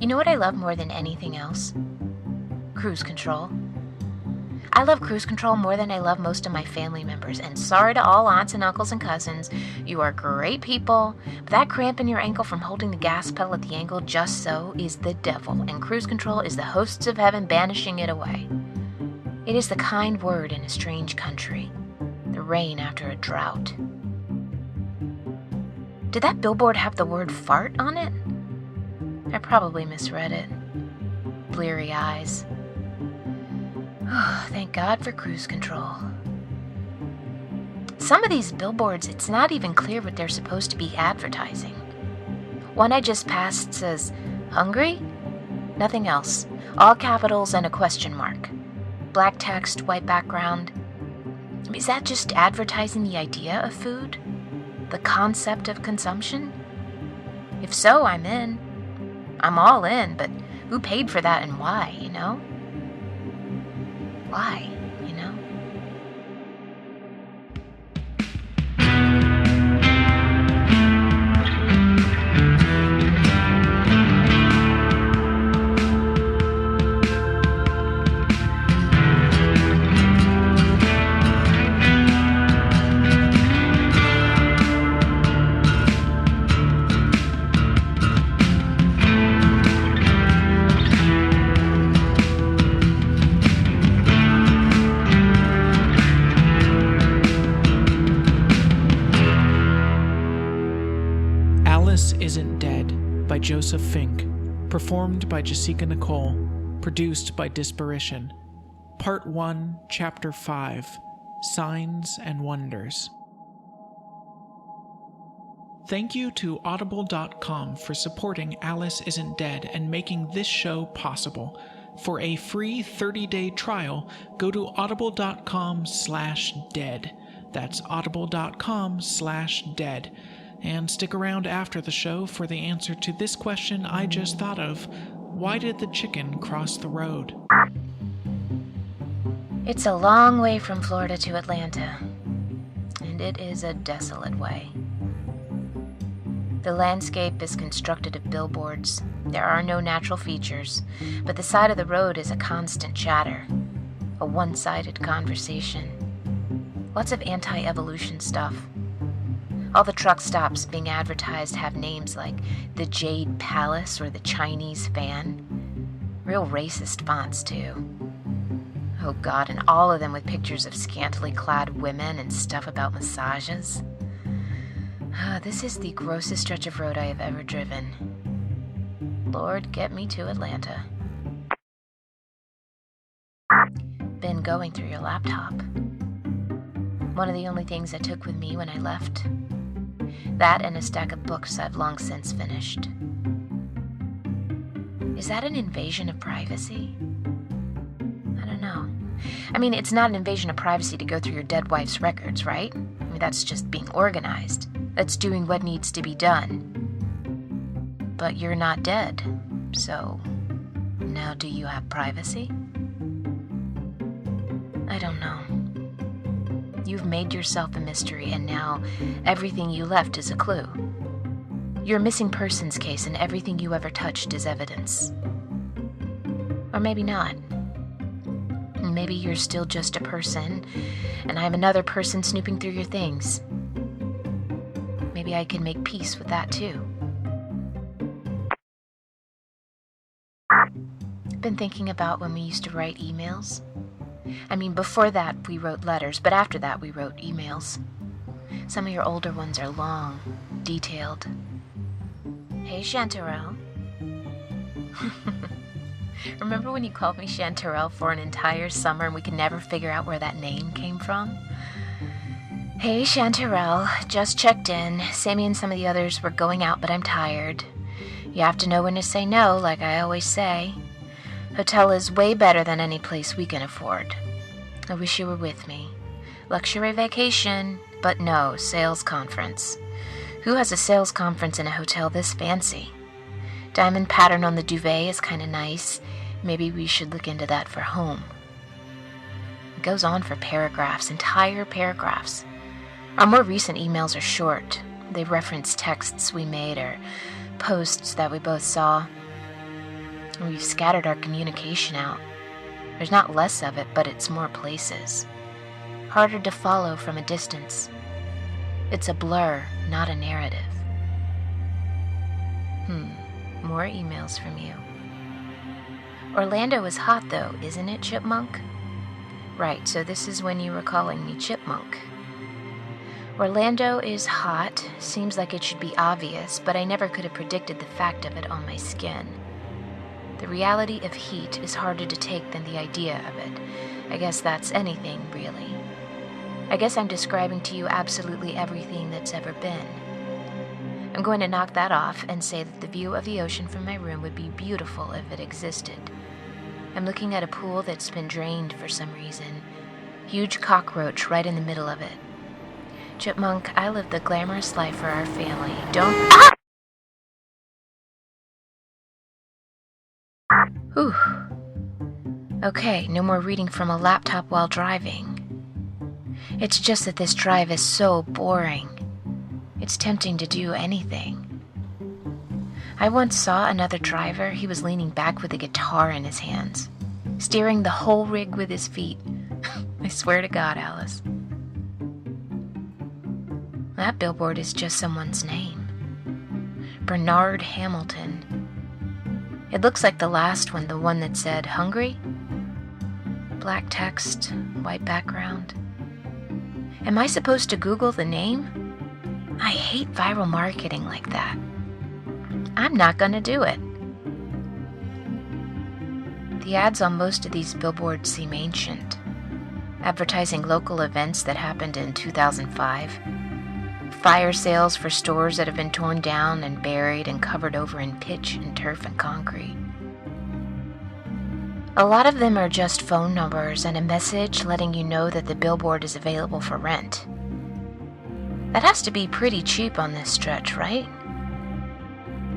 You know what I love more than anything else? Cruise control. I love cruise control more than I love most of my family members, and sorry to all aunts and uncles and cousins, you are great people, but that cramp in your ankle from holding the gas pedal at the angle just so is the devil, and cruise control is the hosts of heaven banishing it away. It is the kind word in a strange country, the rain after a drought. Did that billboard have the word fart on it? I probably misread it. Bleary eyes. Oh, thank God for cruise control. Some of these billboards, it's not even clear what they're supposed to be advertising. One I just passed says, "Hungry?" Nothing else. All capitals and a question mark. Black text, white background. Is that just advertising the idea of food? The concept of consumption? If so, I'm in. I'm all in, but who paid for that and why, you know? Why, you know? Isn't Dead by Joseph Fink, performed by Jessica Nikol, produced by Disparition. Part 1, Chapter 5, Signs and Wonders. Thank you to Audible.com for supporting Alice Isn't Dead and making this show possible. For a free 30-day trial, go to audible.com/dead. That's audible.com/dead. And stick around after the show for the answer to this question I just thought of. Why did the chicken cross the road? It's a long way from Florida to Atlanta, and it is a desolate way. The landscape is constructed of billboards. There are no natural features, but the side of the road is a constant chatter, a one-sided conversation. Lots of anti-evolution stuff. All the truck stops being advertised have names like the Jade Palace or the Chinese Fan. Real racist fonts, too. Oh God, and all of them with pictures of scantily clad women and stuff about massages. This is the grossest stretch of road I have ever driven. Lord, get me to Atlanta. Been going through your laptop. One of the only things I took with me when I left. That and a stack of books I've long since finished. Is that an invasion of privacy? I don't know. I mean, it's not an invasion of privacy to go through your dead wife's records, right? I mean, that's just being organized. That's doing what needs to be done. But you're not dead, so now do you have privacy? I don't know. You've made yourself a mystery, and now everything you left is a clue. You're a missing persons case, and everything you ever touched is evidence. Or maybe not. Maybe you're still just a person, and I'm another person snooping through your things. Maybe I can make peace with that, too. Been thinking about when we used to write emails. I mean, before that, we wrote letters, but after that, we wrote emails. Some of your older ones are long, detailed. Hey, Chanterelle. Remember when you called me Chanterelle for an entire summer and we could never figure out where that name came from? Hey, Chanterelle. Just checked in. Sammy and some of the others were going out, but I'm tired. You have to know when to say no, like I always say. Hotel is way better than any place we can afford. I wish you were with me. Luxury vacation, but no, sales conference. Who has a sales conference in a hotel this fancy? Diamond pattern on the duvet is kind of nice. Maybe we should look into that for home. It goes on for paragraphs, entire paragraphs. Our more recent emails are short. They reference texts we made or posts that we both saw. We've scattered our communication out. There's not less of it, but it's more places. Harder to follow from a distance. It's a blur, not a narrative. More emails from you. Orlando is hot though, isn't it, Chipmunk? Right, so this is when you were calling me Chipmunk. Orlando is hot, seems like it should be obvious, but I never could have predicted the fact of it on my skin. The reality of heat is harder to take than the idea of it. I guess that's anything, really. I guess I'm describing to you absolutely everything that's ever been. I'm going to knock that off and say that the view of the ocean from my room would be beautiful if it existed. I'm looking at a pool that's been drained for some reason. Huge cockroach right in the middle of it. Chipmunk, I live the glamorous life for our family. Don't... Ah! Whew. Okay, no more reading from a laptop while driving. It's just that this drive is so boring. It's tempting to do anything. I once saw another driver. He was leaning back with a guitar in his hands, steering the whole rig with his feet. I swear to God, Alice. That billboard is just someone's name. Bernard Hamilton. It looks like the last one, the one that said, "Hungry?" Black text, white background. Am I supposed to Google the name? I hate viral marketing like that. I'm not gonna do it. The ads on most of these billboards seem ancient, advertising local events that happened in 2005, fire sales for stores that have been torn down and buried and covered over in pitch and turf and concrete. A lot of them are just phone numbers and a message letting you know that the billboard is available for rent. That has to be pretty cheap on this stretch, right?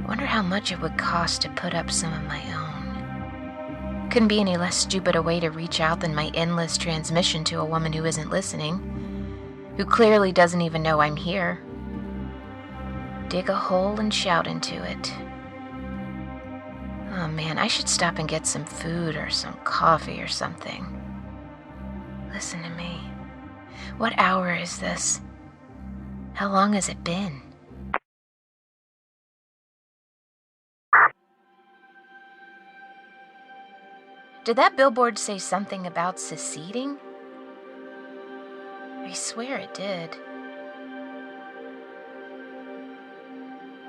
Wonder how much it would cost to put up some of my own. Couldn't be any less stupid a way to reach out than my endless transmission to a woman who isn't listening, who clearly doesn't even know I'm here. Dig a hole and shout into it. Oh man, I should stop and get some food or some coffee or something. Listen to me. What hour is this? How long has it been? Did that billboard say something about seceding? I swear it did.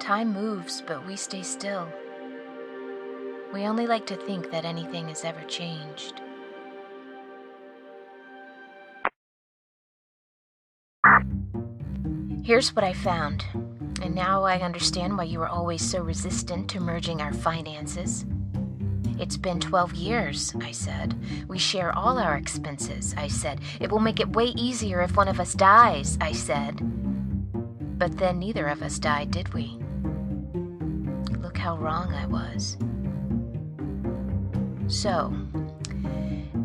Time moves, but we stay still. We only like to think that anything has ever changed. Here's what I found, and now I understand why you were always so resistant to merging our finances. It's been 12 years, I said. We share all our expenses, I said. It will make it way easier if one of us dies, I said. But then neither of us died, did we? Look how wrong I was. So,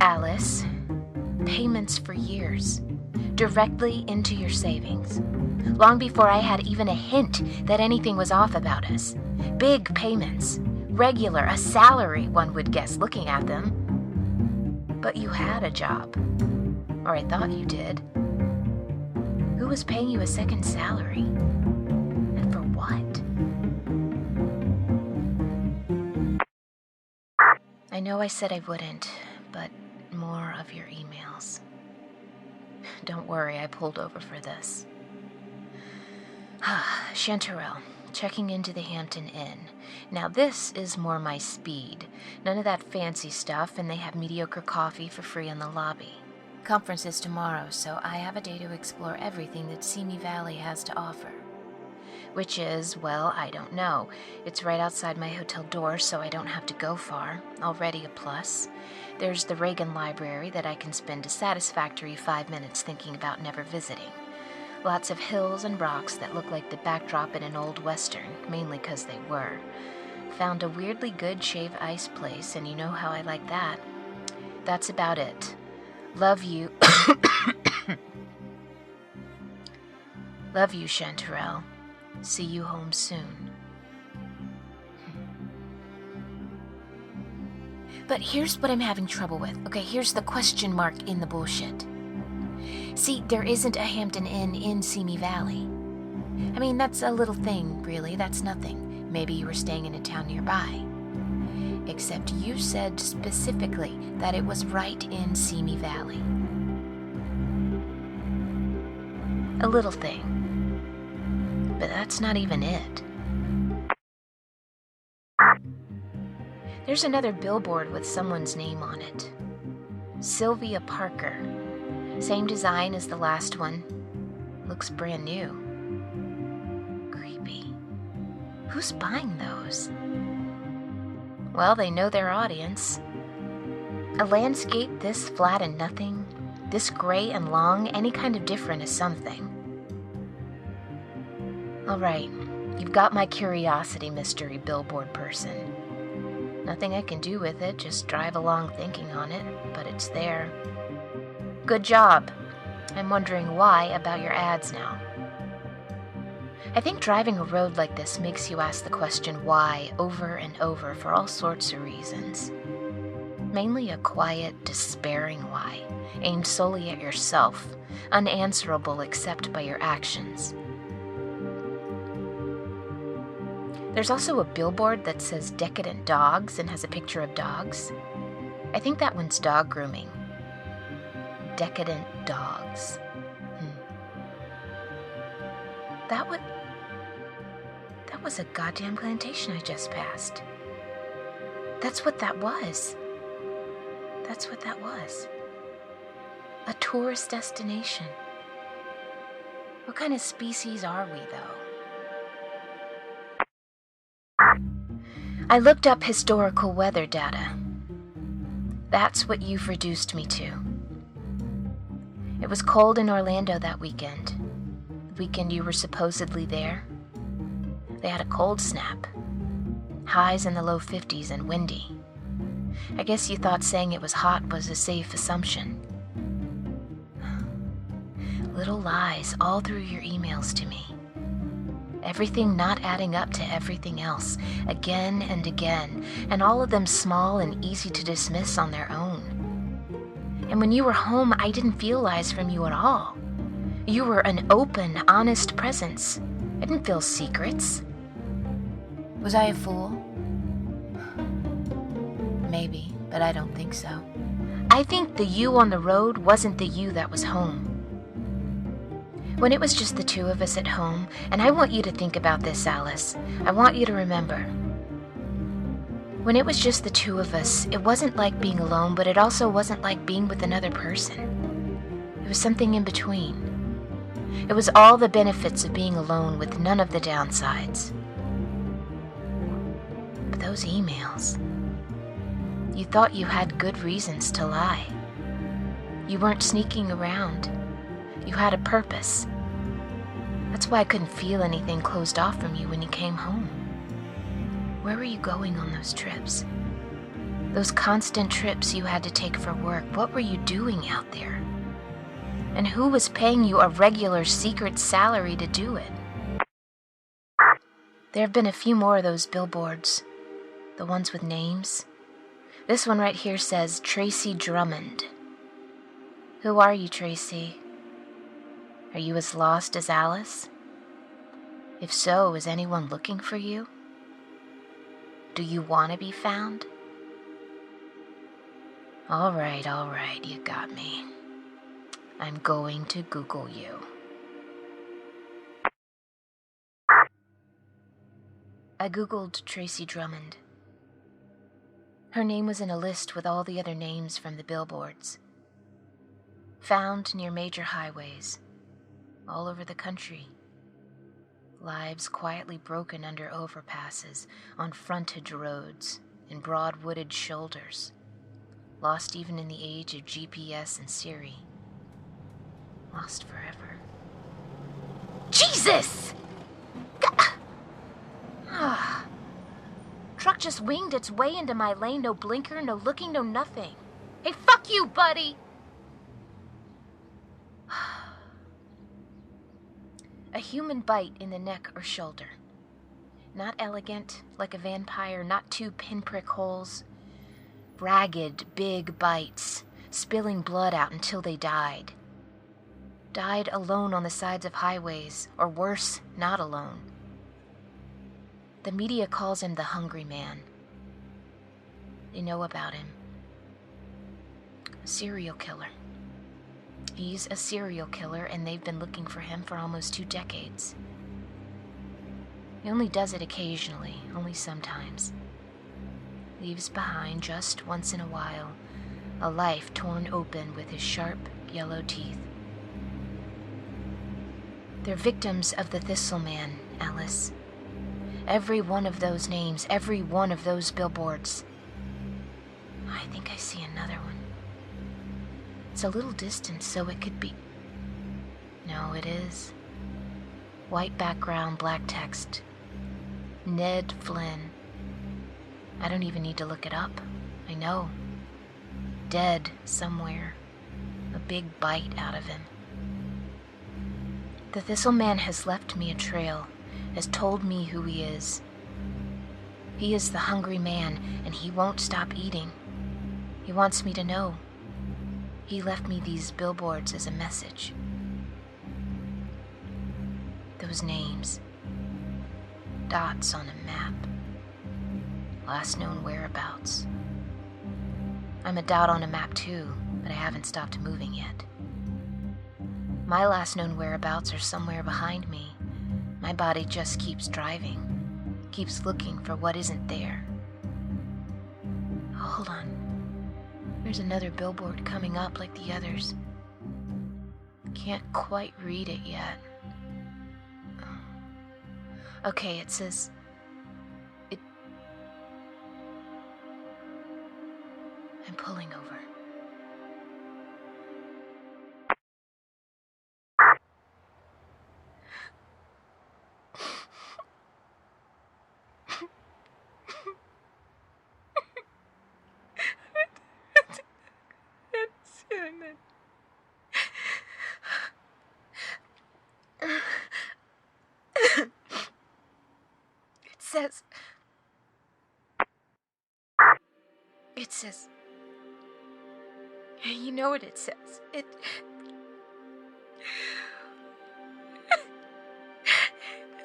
Alice, payments for years, directly into your savings. Long before I had even a hint that anything was off about us. Big payments. Regular, a salary, one would guess, looking at them. But you had a job. Or I thought you did. Who was paying you a second salary? And for what? I know I said I wouldn't, but more of your emails. Don't worry, I pulled over for this. Chanterelle, checking into the Hampton Inn. Now this is more my speed. None of that fancy stuff, and they have mediocre coffee for free in the lobby. Conference is tomorrow, so I have a day to explore everything that Simi Valley has to offer. Which is, well, I don't know. It's right outside my hotel door, so I don't have to go far. Already a plus. There's the Reagan Library that I can spend a satisfactory 5 minutes thinking about never visiting. Lots of hills and rocks that look like the backdrop in an old western, mainly 'cause they were. Found a weirdly good shave ice place, and you know how I like that. That's about it. Love you. Love you, Chanterelle. See you home soon. But here's what I'm having trouble with. Okay, here's the question mark in the bullshit. See, there isn't a Hampton Inn in Simi Valley. I mean, that's a little thing, really. That's nothing. Maybe you were staying in a town nearby. Except you said specifically that it was right in Simi Valley. A little thing. But that's not even it. There's another billboard with someone's name on it. Sylvia Parker. Same design as the last one. Looks brand new. Creepy. Who's buying those? Well, they know their audience. A landscape this flat and nothing, this gray and long, any kind of different is something. All right, you've got my curiosity, mystery billboard person. Nothing I can do with it, just drive along thinking on it, but it's there. Good job. I'm wondering why about your ads now. I think driving a road like this makes you ask the question why over and over for all sorts of reasons. Mainly a quiet, despairing why, aimed solely at yourself, unanswerable except by your actions. There's also a billboard that says Decadent Dogs and has a picture of dogs. I think that one's dog grooming. Decadent Dogs. That was a goddamn plantation I just passed. That's what that was. That's what that was. A tourist destination. What kind of species are we, though? I looked up historical weather data. That's what you've reduced me to. It was cold in Orlando that weekend. The weekend you were supposedly there. They had a cold snap. Highs in the low 50s and windy. I guess you thought saying it was hot was a safe assumption. Little lies all through your emails to me. Everything not adding up to everything else, again and again, and all of them small and easy to dismiss on their own. And when you were home, I didn't feel lies from you at all. You were an open, honest presence. I didn't feel secrets. Was I a fool? Maybe, but I don't think so. I think the you on the road wasn't the you that was home. When it was just the two of us at home, and I want you to think about this, Alice. I want you to remember. When it was just the two of us, it wasn't like being alone, but it also wasn't like being with another person. It was something in between. It was all the benefits of being alone with none of the downsides. But those emails, you thought you had good reasons to lie. You weren't sneaking around. You had a purpose. That's why I couldn't feel anything closed off from you when you came home. Where were you going on those trips? Those constant trips you had to take for work, what were you doing out there? And who was paying you a regular secret salary to do it? There have been a few more of those billboards. The ones with names. This one right here says Tracy Drummond. Who are you, Tracy? Are you as lost as Alice? If so, is anyone looking for you? Do you want to be found? All right, you got me. I'm going to Google you. I Googled Tracy Drummond. Her name was in a list with all the other names from the billboards. Found near major highways, all over the country. Lives quietly broken under overpasses, on frontage roads, in broad wooded shoulders. Lost even in the age of GPS and Siri. Lost forever. Jesus! Truck just winged its way into my lane, no blinker, no looking, no nothing. Hey, fuck you, buddy! A human bite in the neck or shoulder. Not elegant, like a vampire, not two pinprick holes. Ragged, big bites, spilling blood out until they died. Died alone on the sides of highways, or worse, not alone. The media calls him the Hungry Man. They know about him. A serial killer. He's a serial killer, and they've been looking for him for almost 2 decades. He only does it occasionally, only sometimes. Leaves behind, just once in a while, a life torn open with his sharp, yellow teeth. They're victims of the Thistle Man, Alice. Every one of those names, every one of those billboards. I think I see another one. It's a little distant, so it could be... No, it is. White background, black text. Ned Flynn. I don't even need to look it up. I know. Dead somewhere. A big bite out of him. The Thistle Man has left me a trail, has told me who he is. He is the Hungry Man, and he won't stop eating. He wants me to know. He left me these billboards as a message. Those names. Dots on a map. Last known whereabouts. I'm a dot on a map too, but I haven't stopped moving yet. My last known whereabouts are somewhere behind me. My body just keeps driving, keeps looking for what isn't there. Oh, hold on. There's another billboard coming up like the others. Can't quite read it yet. Okay, it says... I'm pulling over. It says, you know what it says. It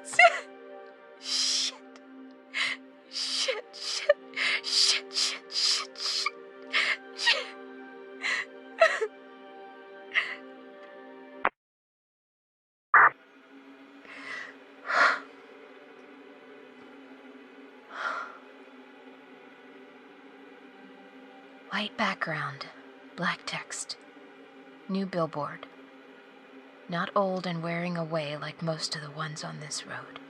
says, shit. White background, black text, new billboard. Not old and wearing away like most of the ones on this road.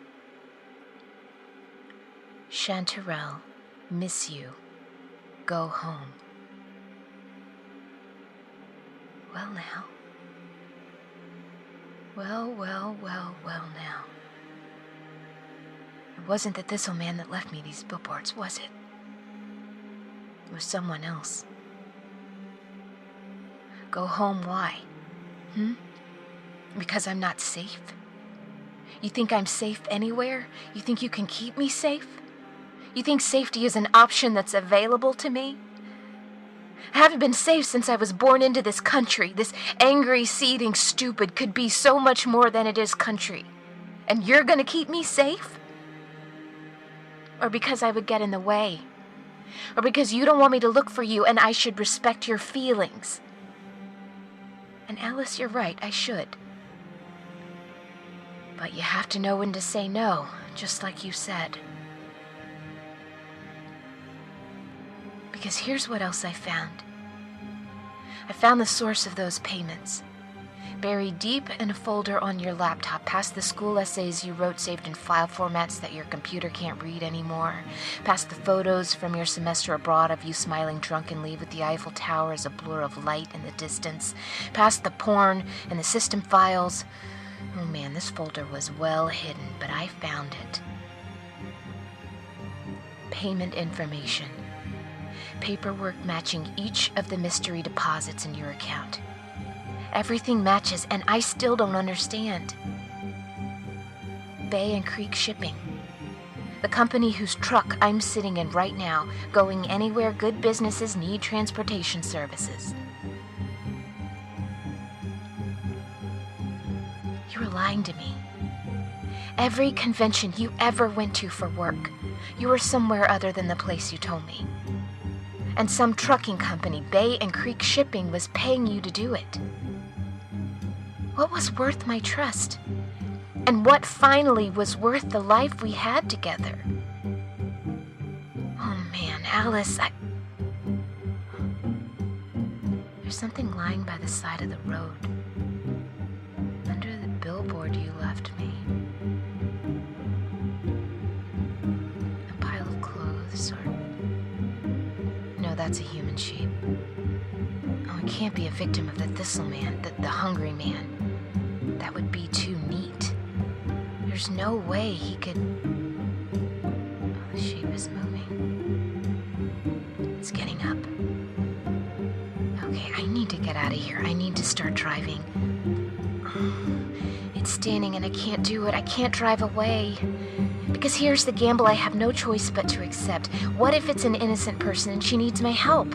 Chanterelle, miss you. Go home. Well now. Well now. It wasn't the Thistle Man that left me these billboards, was it? It was someone else. Go home, why? Because I'm not safe? You think I'm safe anywhere? You think you can keep me safe? You think safety is an option that's available to me? I haven't been safe since I was born into this country. This angry, seething, stupid could be so much more than it is country. And you're gonna keep me safe? Or because I would get in the way? Or because you don't want me to look for you and I should respect your feelings? And Alice, you're right, I should. But you have to know when to say no, just like you said. Because here's what else I found. I found the source of those payments. Buried deep in a folder on your laptop, past the school essays you wrote saved in file formats that your computer can't read anymore, past the photos from your semester abroad of you smiling drunkenly with the Eiffel Tower as a blur of light in the distance, past the porn and the system files. Oh man, this folder was well hidden, but I found it. Payment information. Paperwork matching each of the mystery deposits in your account. Everything matches, and I still don't understand. Bay and Creek shipping. The company whose truck I'm sitting in right now, going anywhere good businesses need transportation services. You were lying to me. Every convention you ever went to for work, you were somewhere other than the place you told me. And some trucking company, Bay and Creek Shipping, was paying you to do it. What was worth my trust? And what finally was worth the life we had together? Oh man, Alice, There's something lying by the side of the road. Under the billboard you left me. A pile of clothes, or... No, that's a human shape. Oh, it can't be a victim of the thistle man, the hungry man. That would be too neat. There's no way he could... Oh, the shape is moving. It's getting up. Okay, I need to get out of here. I need to start driving. It's standing and I can't do it. I can't drive away. Because here's the gamble I have no choice but to accept. What if it's an innocent person and she needs my help?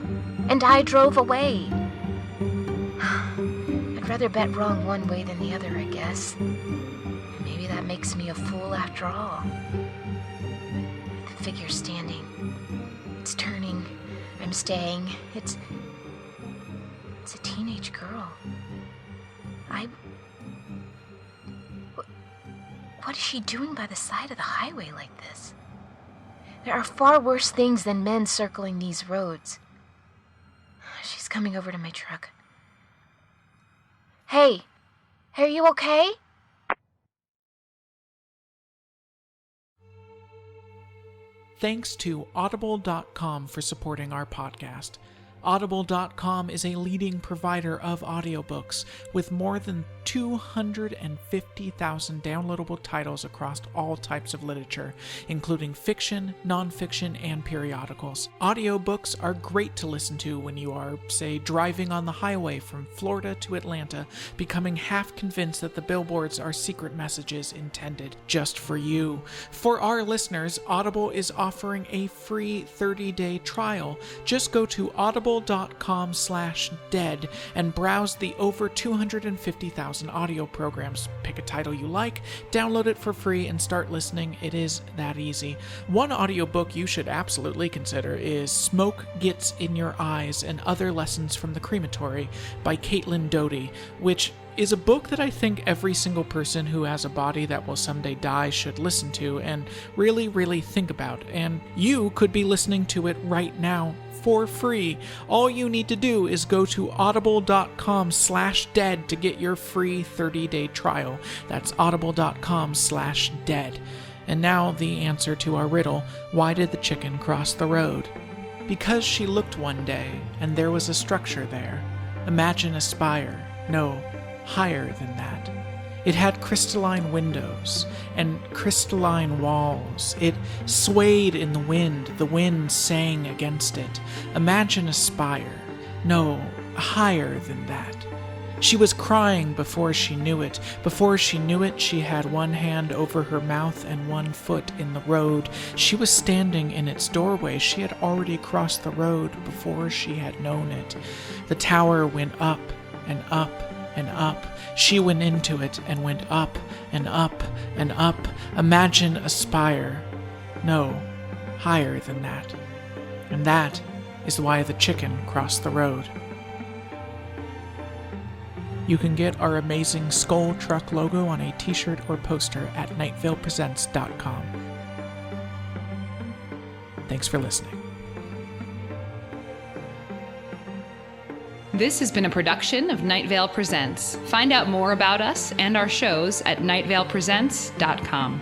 And I drove away. I'd rather bet wrong one way than the other, I guess. Maybe that makes me a fool after all. The figure's standing. It's turning. I'm staying. It's a teenage girl. What is she doing by the side of the highway like this? There are far worse things than men circling these roads. She's coming over to my truck. Hey, are you okay? Thanks to Audible.com for supporting our podcast. Audible.com is a leading provider of audiobooks with more than 250,000 downloadable titles across all types of literature, including fiction, nonfiction, and periodicals. Audiobooks are great to listen to when you are, say, driving on the highway from Florida to Atlanta, becoming half convinced that the billboards are secret messages intended just for you. For our listeners, Audible is offering a free 30-day trial. Just go to audible.com/dead and browse the over 250,000 audio programs. Pick a title you like, download it for free, and start listening. It is that easy. One audiobook you should absolutely consider is Smoke Gets in Your Eyes and Other Lessons from the Crematory by Caitlin Doughty, which is a book that I think every single person who has a body that will someday die should listen to and really, really think about. And you could be listening to it right now for free. All you need to do is go to audible.com/dead to get your free 30-day trial. That's audible.com/dead. And now the answer to our riddle: why did the chicken cross the road? Because she looked one day, and there was a structure there. Imagine a spire. No, higher than that. It had crystalline windows and crystalline walls. It swayed in the wind sang against it. Imagine a spire. No, higher than that. She was crying before she knew it. Before she knew it, she had one hand over her mouth and one foot in the road. She was standing in its doorway. She had already crossed the road before she had known it. The tower went up and up and up. She went into it and went up and up and up. Imagine a spire. No, higher than that. And that is why the chicken crossed the road. You can get our amazing skull truck logo on a t-shirt or poster at nightvalepresents.com. Thanks for listening. This has been a production of Night Vale Presents. Find out more about us and our shows at nightvalepresents.com.